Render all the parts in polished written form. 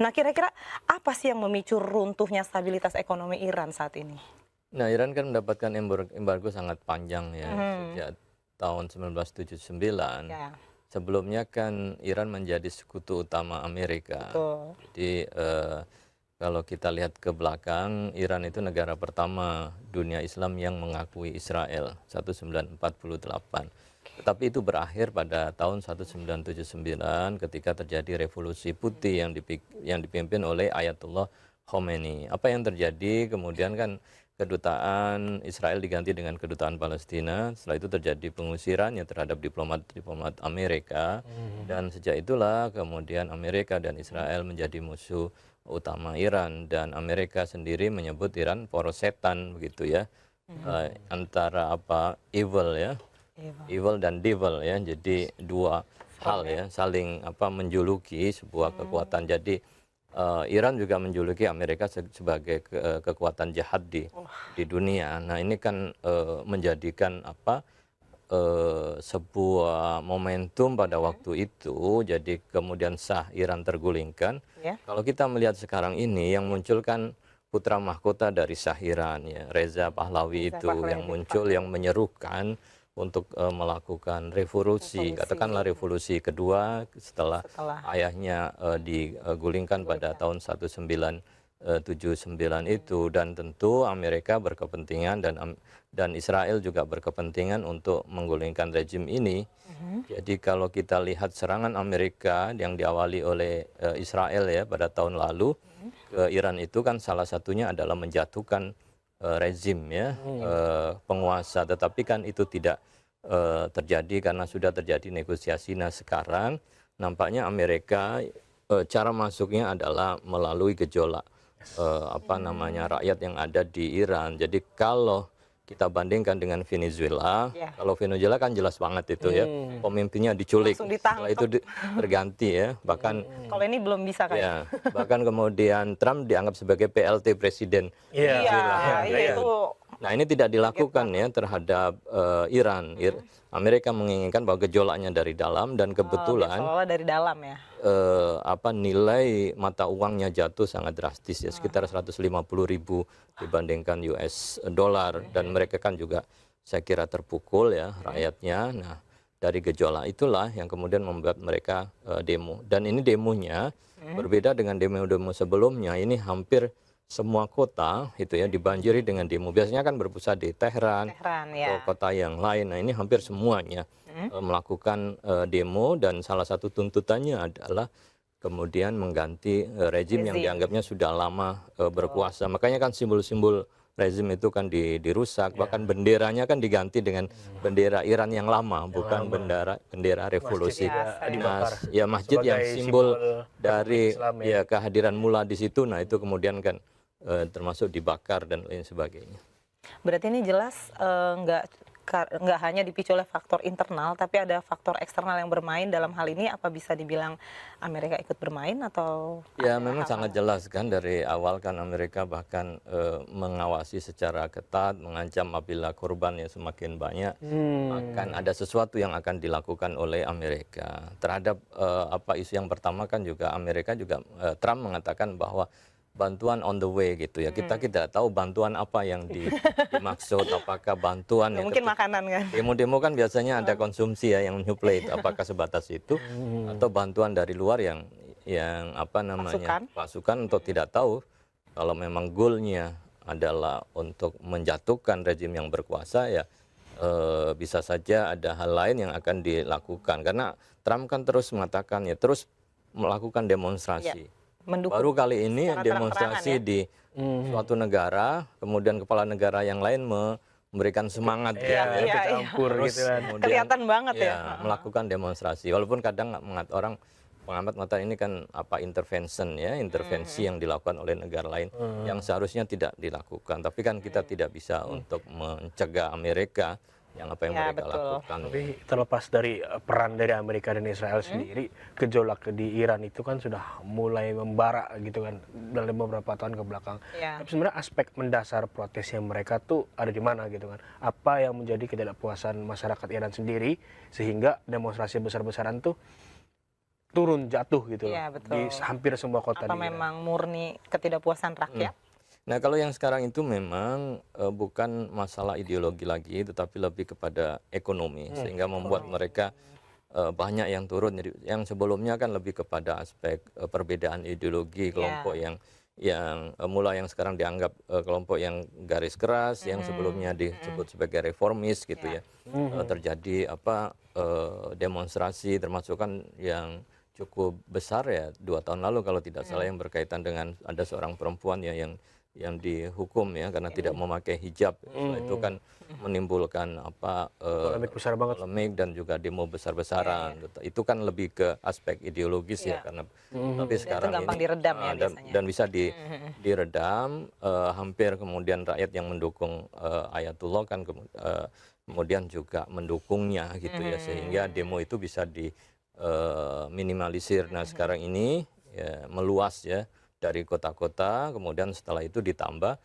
Nah, kira-kira apa sih yang memicu runtuhnya stabilitas ekonomi Iran saat ini? Nah, Iran kan mendapatkan embargo sangat panjang ya, Mhm, sejak tahun 1979. ya, Sebelumnya kan Iran menjadi sekutu utama Amerika. betul. Jadi kalau kita lihat ke belakang, Iran itu negara pertama dunia Islam yang mengakui Israel 1948. Tetapi itu berakhir pada tahun 1979 ketika terjadi revolusi putih yang dipimpin oleh Ayatollah Khomeini. Apa yang terjadi kemudian kan kedutaan Israel diganti dengan kedutaan Palestina. Setelah itu terjadi pengusiran ya terhadap diplomat-diplomat Amerika. Dan sejak itulah kemudian Amerika dan Israel menjadi musuh utama Iran. Dan Amerika sendiri menyebut Iran poros setan begitu ya. Antara apa evil ya, Iya, Bang. evil dan devil ya. Jadi dua Serem hal ya. ya saling apa menjuluki sebuah kekuatan. Jadi Iran juga menjuluki Amerika sebagai kekuatan jahat di dunia. Nah, ini kan menjadikan apa sebuah momentum pada waktu itu. Jadi kemudian sah Iran tergulingkan. Ya, Kalau kita melihat sekarang ini yang muncul kan putra mahkota dari Shah Iran ya, Reza Pahlawi Reza itu yang Pahlavi, muncul yang menyerukan untuk melakukan revolusi, revolusi katakanlah revolusi kedua setelah setelah ayahnya digulingkan pada digulingkan. tahun 1979 itu. Dan tentu Amerika berkepentingan dan Israel juga berkepentingan untuk menggulingkan rejim ini. Mhm. Jadi kalau kita lihat serangan Amerika yang diawali oleh Israel ya pada tahun lalu ke Iran itu kan salah satunya adalah menjatuhkan rezim ya penguasa, tetapi kan itu tidak terjadi karena sudah terjadi negosiasi. Nah, sekarang nampaknya Amerika cara masuknya adalah melalui gejolak apa namanya rakyat yang ada di Iran. Jadi kalau kita bandingkan dengan Venezuela, Ya, kalau Venezuela kan jelas banget itu ya, pemimpinnya diculik, langsung setelah itu ditangkap. terganti ya, bahkan Kalau ini belum bisa kayaknya. ya, bahkan kemudian Trump dianggap sebagai PLT presiden Iya, Iya, Venezuela. iya, iya iya. itu Nah, ini tidak kaget dilakukan banget. ya terhadap Iran. Amerika menginginkan bahwa gejolaknya dari dalam dan Oh, biar kebetulan seolah dari dalam ya. apa nilai mata uangnya jatuh sangat drastis ya sekitar 150.000 dibandingkan US dollar, dan mereka kan juga saya kira terpukul ya rakyatnya. Nah, dari gejolak itulah yang kemudian membuat mereka demo, dan ini demonya berbeda dengan demo-demo sebelumnya. Ini hampir semua kota itu ya dibanjiri dengan demo. Biasanya kan berpusat di Teheran Tehran atau ya. kota yang lain. Nah, ini hampir semuanya melakukan demo, dan salah satu tuntutannya adalah kemudian mengganti rejim yang Rezim. dianggapnya sudah lama berkuasa. Makanya kan simbol-simbol rezim itu kan dirusak, bahkan benderanya kan diganti dengan bendera Iran yang lama, Yang bukan lama. bendera Masjid revolusi. juga Biasa ya. Nah, dibakar ya masjid yang sebagai simbol simbol Republik dari Islam ya. ya kehadiran mula di situ, nah itu kemudian kan termasuk dibakar dan lain sebagainya. Berarti ini jelas nggak hanya dipicu oleh faktor internal, tapi ada faktor eksternal yang bermain dalam hal ini. Apa bisa dibilang Amerika ikut bermain atau Ya, ada memang sangat hal-hal? jelas kan dari awal kan Amerika bahkan mengawasi secara ketat, mengancam apabila korban yang semakin banyak akan ada sesuatu yang akan dilakukan oleh Amerika terhadap apa isu yang pertama kan juga Amerika juga Trump mengatakan bahwa bantuan on the way gitu ya. Kita tidak tahu bantuan apa yang dimaksud, apakah bantuan Nggak yang mungkin makanan kan? demo-demo kan biasanya ada konsumsi ya yang menyuplai itu, apakah sebatas itu atau bantuan dari luar yang apa namanya Pasukan? pasukan, untuk tidak tahu kalau memang goalnya adalah untuk menjatuhkan rejim yang berkuasa ya bisa saja ada hal lain yang akan dilakukan, karena Trump kan terus mengatakan ya terus melakukan Ya, demonstrasi. mendukung Baru kali ini secara terang-terangan demonstrasi ya. di suatu negara, kemudian kepala negara yang lain memberikan semangat gitu Iya, ya. Iya, ikut iya. campur Terus gitu kan. kemudian Kelihatan banget ya. ya melakukan demonstrasi. Walaupun kadang orang pengamat mengatakan ini kan apa intervention ya, intervensi yang dilakukan oleh negara lain yang seharusnya tidak dilakukan. Tapi kan kita tidak bisa untuk mencegah Amerika yang apa yang Ya, mereka betul. lakukan. Tapi terlepas dari peran dari Amerika dan Israel sendiri, gejolak di Iran itu kan sudah mulai membara gitu kan dalam beberapa tahun ke belakang. Ya. Tapi sebenarnya aspek mendasar protesnya mereka tuh ada di mana gitu kan? Apa yang menjadi ketidakpuasan masyarakat Iran sendiri sehingga demonstrasi besar-besaran tuh turun jatuh gitu loh, Iya, betul. di hampir semua kota Apa di Iran. memang murni ketidakpuasan rakyat? Nah, kalau yang sekarang itu memang bukan masalah ideologi lagi, tetapi lebih kepada ekonomi, sehingga membuat mereka banyak yang turun. Jadi, yang sebelumnya kan lebih kepada aspek perbedaan ideologi kelompok yang sekarang dianggap kelompok yang garis keras, yang sebelumnya disebut sebagai reformis gitu ya. Terjadi demonstrasi, termasuk kan yang cukup besar ya 2 tahun lalu kalau tidak salah, yang berkaitan dengan ada seorang perempuan ya yang dihukum ya karena tidak memakai hijab. Setelah itu kan menimbulkan Polemik besar banget. polemik dan juga demo besar-besaran. Itu kan lebih ke aspek ideologis ya, karena tapi sekarang gampang ini diredam ya dan, biasanya. dan bisa diredam. Hampir kemudian rakyat yang mendukung Ayatullah kan kemudian juga mendukungnya gitu ya, sehingga demo itu bisa minimalisir. Nah, sekarang ini ya, meluas ya dari kota-kota, kemudian setelah itu ditambah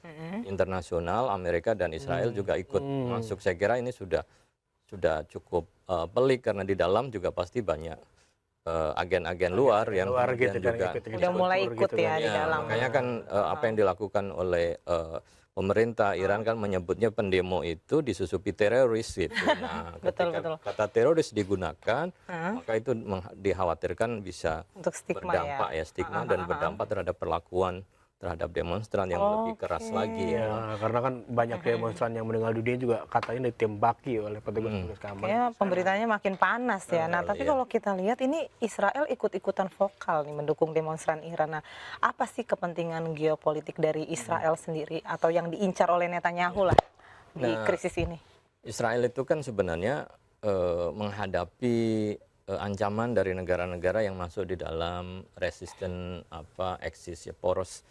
internasional, Amerika dan Israel juga ikut masuk. Saya kira ini sudah cukup pelik, karena di dalam juga pasti banyak agen-agen luar yang Luar kemudian gitu kan, juga Udah mulai campur ikut gitu ya kan. di ya, dalam. makanya kan apa yang dilakukan oleh pemerintah Iran kan menyebutnya pendemo itu disusupi teroris gitu. Nah, Betul, ketika betul. kata teroris digunakan, maka itu dikhawatirkan bisa Untuk stigma berdampak ya, stigma dan berdampak terhadap perlakuan terhadap demonstran yang lebih keras lagi. Ya, karena kan banyak demonstran yang meninggal dunia juga katanya ditembaki oleh petugas-petugas keamanan. Kayaknya pemberitanya makin panas ya. Nah, tapi kalau kita lihat ini Israel ikut-ikutan vokal nih mendukung demonstran Iran. Nah, apa sih kepentingan geopolitik dari Israel sendiri atau yang diincar oleh Netanyahu lah di krisis ini? Israel itu kan sebenarnya menghadapi ancaman dari negara-negara yang masuk di dalam resisten eksis ya, poros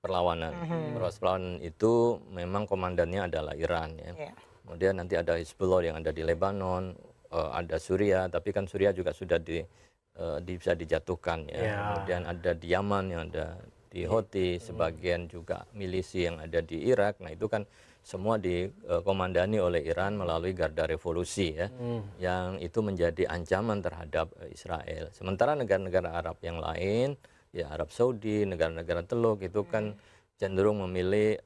perlawanan. Poros perlawanan itu memang komandannya adalah Iran ya. Iya. Kemudian nanti ada Hizbullah yang ada di Lebanon, ada Suriah, tapi kan Suriah juga sudah bisa dijatuhkan ya. Kemudian ada di Yaman, yang ada di Houthi, sebagian juga milisi yang ada di Irak. Nah, itu kan semua dikomandani oleh Iran melalui Garda Revolusi ya, yang itu menjadi ancaman terhadap Israel. Sementara negara-negara Arab yang lain, ya Arab Saudi, negara-negara Teluk itu kan cenderung memilih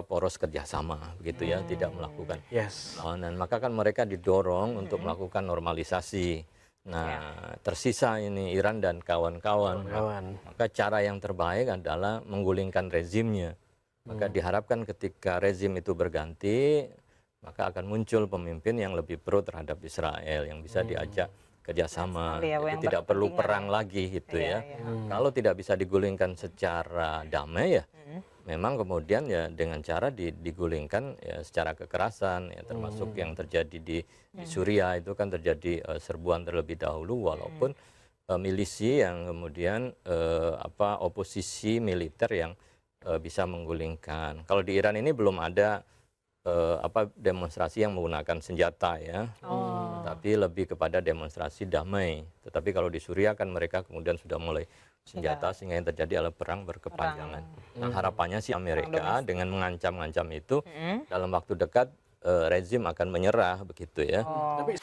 poros kerjasama begitu ya, tidak melakukan perlawanan. Maka kan mereka didorong untuk melakukan normalisasi. Nah, tersisa ini Iran dan kawan-kawan. Maka cara yang terbaik adalah menggulingkan rezimnya. Maka diharapkan ketika rezim itu berganti, maka akan muncul pemimpin yang lebih pro terhadap Israel, yang bisa diajak kerjasama. Jadi tidak perlu perang lagi gitu ya. Kalau tidak bisa digulingkan secara damai ya, memang kemudian ya dengan cara digulingkan ya secara kekerasan ya, termasuk yang terjadi di Suriah itu kan terjadi serbuan terlebih dahulu, walaupun milisi yang kemudian oposisi militer yang bisa menggulingkan. Kalau di Iran ini belum ada demonstrasi yang menggunakan senjata ya, tapi lebih kepada demonstrasi damai. Tetapi kalau di Suriah kan mereka kemudian sudah mulai senjata, sehingga yang terjadi adalah perang berkepanjangan. Nah, harapannya sih Amerika dengan mengancam-ancam itu dalam waktu dekat rezim akan menyerah begitu ya. Tapi